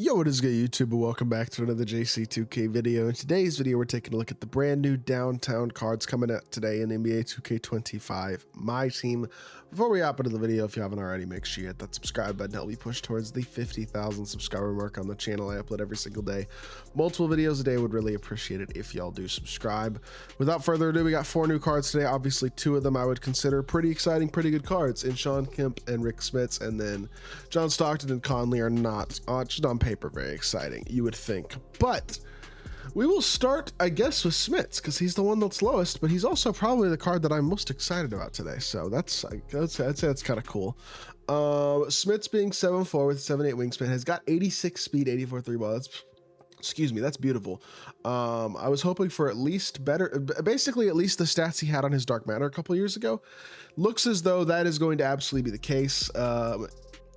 Yo, what is good, YouTube, and welcome back to another JC2K video. In today's video, we're taking a look at the brand new downtown cards coming out today in NBA 2K25 MyTEAM. Before we hop into the video, if you haven't already, make sure you hit that subscribe button to help me push towards the 50,000 subscriber mark on the channel. I upload every single day, multiple videos a day. Would really appreciate it if y'all do subscribe. Without further ado, we got 4 new cards today. Obviously, 2 of them I would consider pretty exciting, pretty good cards in Sean Kemp and Rick Smits, and then John Stockton and Conley are not just on paper very exciting, you would think. But we will start, I guess, with Smits because he's the one that's lowest, but he's also probably the card that I'm most excited about today. So I'd say that's kind of cool. Smits being 7'4" with 7'8" wingspan, has got 86 speed, 84 3 ball. That's beautiful. I was hoping for at least basically at least the stats he had on his Dark Matter a couple years ago. Looks as though that is going to absolutely be the case.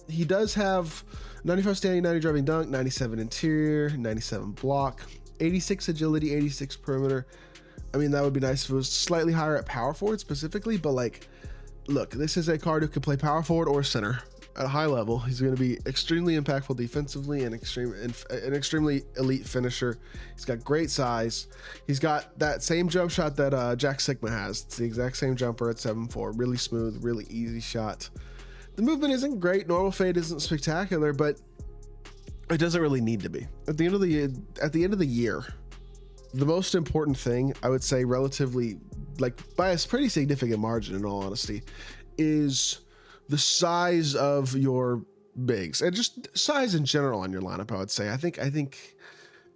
He does have 95 standing, 90 driving dunk, 97 interior, 97 block, 86 agility, 86 perimeter. I mean, that would be nice if it was slightly higher at power forward specifically, but like, look, this is a card who can play power forward or center at a high level. He's going to be extremely impactful defensively and an extremely elite finisher. He's got great size. He's got that same jump shot that Jack Sigma has. It's the exact same jumper at 7'4", really smooth, really easy shot. The movement isn't great. Normal fade isn't spectacular, but it doesn't really need to be. At the end of the year, the most important thing, I would say, relatively, like by a pretty significant margin, in all honesty, is the size of your bigs and just size in general on your lineup. I would say. I think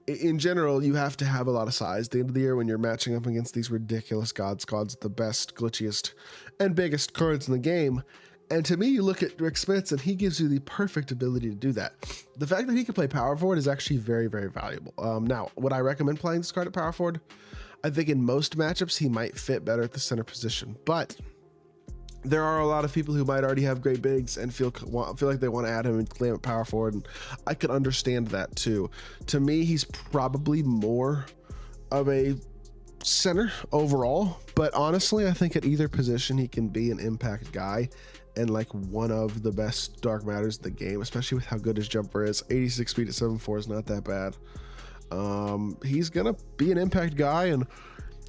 in general, you have to have a lot of size at the end of the year when you're matching up against these ridiculous god squads, the best, glitchiest, and biggest cards in the game. And to me, you look at Rick Smits and he gives you the perfect ability to do that. The fact that he can play power forward is actually very, very valuable. Now, would I recommend playing this card at power forward? I think in most matchups, he might fit better at the center position, but there are a lot of people who might already have great bigs and feel like they want to add him and claim it power forward. And I could understand that too. To me, he's probably more of a center overall, but honestly, I think at either position, he can be an impact guy and like one of the best Dark Matters in the game, especially with how good his jumper is. 86 speed at 7'4" is not that bad. He's gonna be an impact guy, and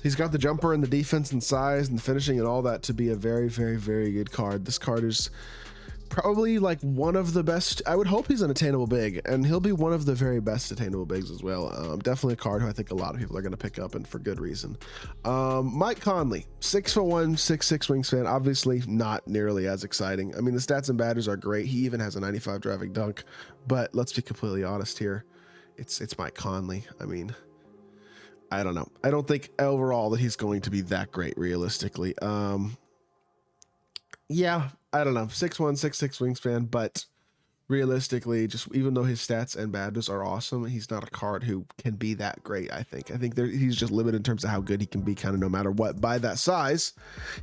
he's got the jumper and the defense and size and the finishing and all that to be a very, very, very good card. This card is probably like one of the best. I would hope he's an attainable big, and he'll be one of the very best attainable bigs as well. Definitely a card who I think a lot of people are going to pick up, and for good reason. Mike Conley, 6'1", 6'6" wingspan, obviously not nearly as exciting. I mean, the stats and batters are great. He even has a 95 driving dunk, but let's be completely honest here. It's Mike Conley. I mean, I don't know. I don't think overall that he's going to be that great realistically. Yeah, I don't know, 6'1", 6'6" wingspan, but realistically, just even though his stats and batters are awesome, he's not a card who can be that great. I think he's just limited in terms of how good he can be, kind of no matter what. By that size,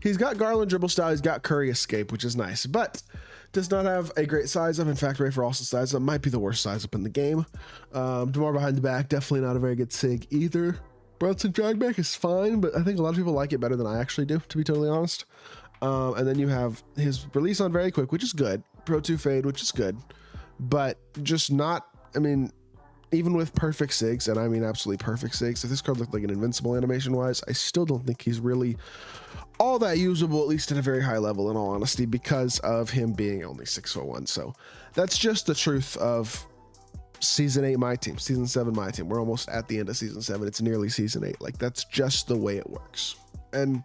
he's got Garland dribble style, he's got Curry escape, which is nice, but does not have a great size up. In fact, Ray for also size up might be the worst size up in the game. DeMar behind the back, definitely not a very good sig either. Brunson drag back is fine, but I think a lot of people like it better than I actually do, to be totally honest. And then you have his release on very quick, which is good. Pro 2 fade, which is good, but just not, I mean, even with perfect sigs, and I mean absolutely perfect sigs, if this card looked like an invincible animation wise, I still don't think he's really all that usable, at least at a very high level, in all honesty, because of him being only 6'1". So that's just the truth of season 8 MyTEAM, season 7 MyTEAM. We're almost at the end of season 7. It's nearly season 8. Like, that's just the way it works. And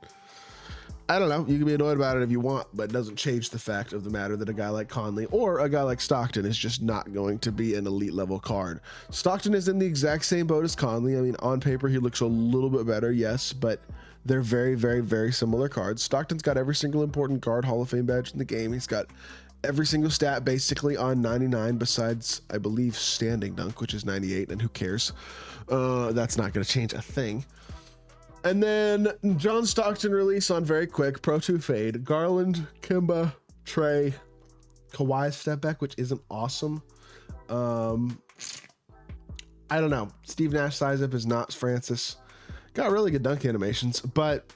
I don't know, you can be annoyed about it if you want, but it doesn't change the fact of the matter that a guy like Conley or a guy like Stockton is just not going to be an elite level card. Stockton is in the exact same boat as Conley. I mean, on paper, he looks a little bit better, yes, but they're very, very, very similar cards. Stockton's got every single important guard Hall of Fame badge in the game. He's got every single stat basically on 99 besides, I believe, standing dunk, which is 98, and who cares? That's not going to change a thing. And then John Stockton release on very quick, Pro 2 fade, Garland, Kemba, Trey, Kawhi step back, which isn't awesome. I don't know. Steve Nash size up is not Francis. Got really good dunk animations, but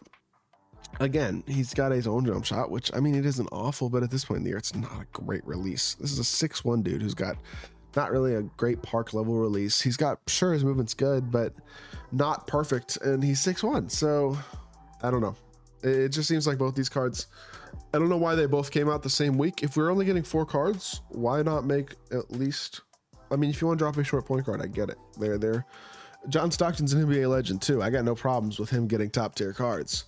again, he's got his own jump shot, which, I mean, it isn't awful, but at this point in the year, it's not a great release. This is a 6'1" dude who's got not really a great park level release. He's got, sure, his movement's good, but not perfect, and he's 6'1", so I don't know. It just seems like both these cards, I don't know why they both came out the same week. If we're only getting 4 cards, why not make at least, I mean, if you want to drop a short point card, I get it. They're John Stockton's an NBA legend too. I got no problems with him getting top tier cards,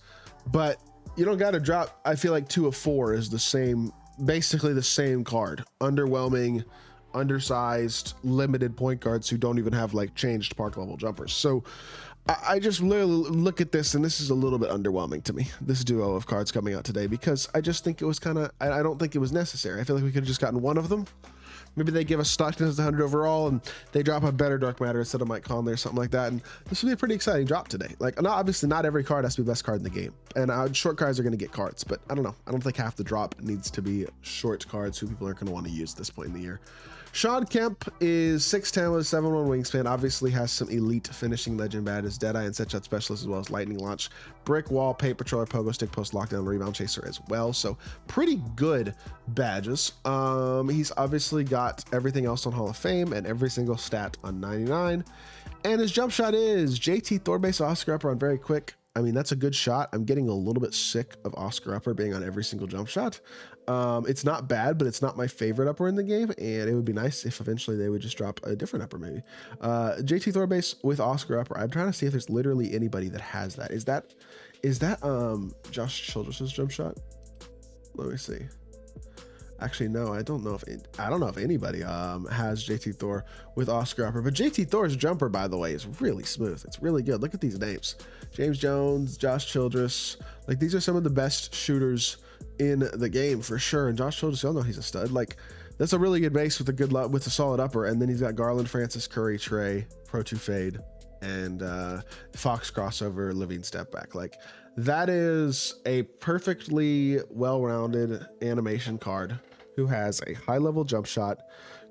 but you don't got to drop. I feel like 2 of 4 is the same, basically the same card. Underwhelming, undersized, limited point guards who don't even have like changed park level jumpers. So I just literally look at this, and this is a little bit underwhelming to me, this duo of cards coming out today, because I just think it was kind of, I don't think it was necessary. I feel like we could have just gotten one of them. Maybe they give us Stockton as the 100 overall, and they drop a better Dark Matter instead of Mike Conley or something like that. And this would be a pretty exciting drop today. Like, obviously not every card has to be the best card in the game, and short cards are going to get cards, but I don't know. I don't think half the drop needs to be short cards who people aren't going to want to use at this point in the year. Kemp is 6'10" with a 7'1" wingspan, obviously has some elite finishing legend badges, Deadeye and Set Shot Specialist, as well as Lightning Launch, Brick Wall, Paper Patroller, Pogo Stick, Post Lockdown, Rebound Chaser as well. So pretty good badges. He's obviously got everything else on Hall of Fame and every single stat on 99. And his jump shot is JT Thorbase Oscar Upper on Very Quick. I mean, that's a good shot. I'm getting a little bit sick of Oscar Upper being on every single jump shot. It's not bad, but it's not my favorite upper in the game, and it would be nice if eventually they would just drop a different upper maybe. JT Thorbase with Oscar Upper. I'm trying to see if there's literally anybody that has that. Is that Josh Childress's jump shot? Let me see. Actually, no, I don't know if anybody has JT Thor with Oscar Upper, but JT Thor's jumper, by the way, is really smooth. It's really good. Look at these names: James Jones, Josh Childress. Like, these are some of the best shooters in the game for sure. And Josh Childress, y'all know he's a stud. Like, that's a really good base with a solid upper. And then he's got Garland, Francis, Curry, Trey, Pro 2 Fade, and Fox crossover, Living Step Back. Like, that is a perfectly well-rounded animation card who has a high-level jump shot,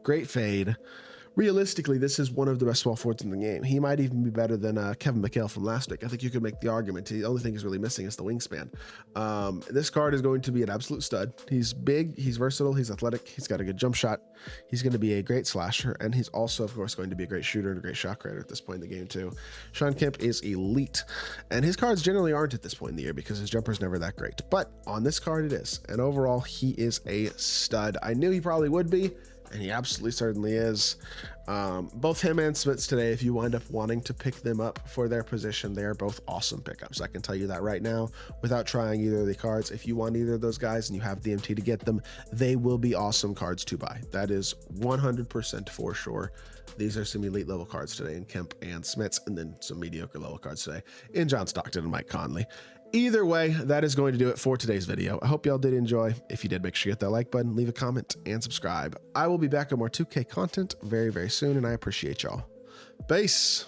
great fade. Realistically, this is one of the best small forwards in the game. He might even be better than Kevin McHale from last week. I think you could make the argument. The only thing he's really missing is the wingspan. This card is going to be an absolute stud. He's big, he's versatile, he's athletic, he's got a good jump shot. He's going to be a great slasher, and he's also, of course, going to be a great shooter and a great shot creator at this point in the game, too. Kemp is elite, and his cards generally aren't at this point in the year because his jumper's never that great. But on this card, it is. And overall, he is a stud. I knew he probably would be, and he absolutely certainly is. Both him and Smits today, if you wind up wanting to pick them up for their position, they are both awesome pickups. I can tell you that right now without trying either of the cards. If you want either of those guys and you have the MT to get them, they will be awesome cards to buy. That is 100% for sure. These are some elite level cards today in Kemp and Smits, and then some mediocre level cards today in John Stockton and Mike Conley. Either way, that is going to do it for today's video. I hope y'all did enjoy. If you did, make sure you hit that like button, leave a comment, and subscribe. I will be back on more 2K content very, very soon, and I appreciate y'all. Peace.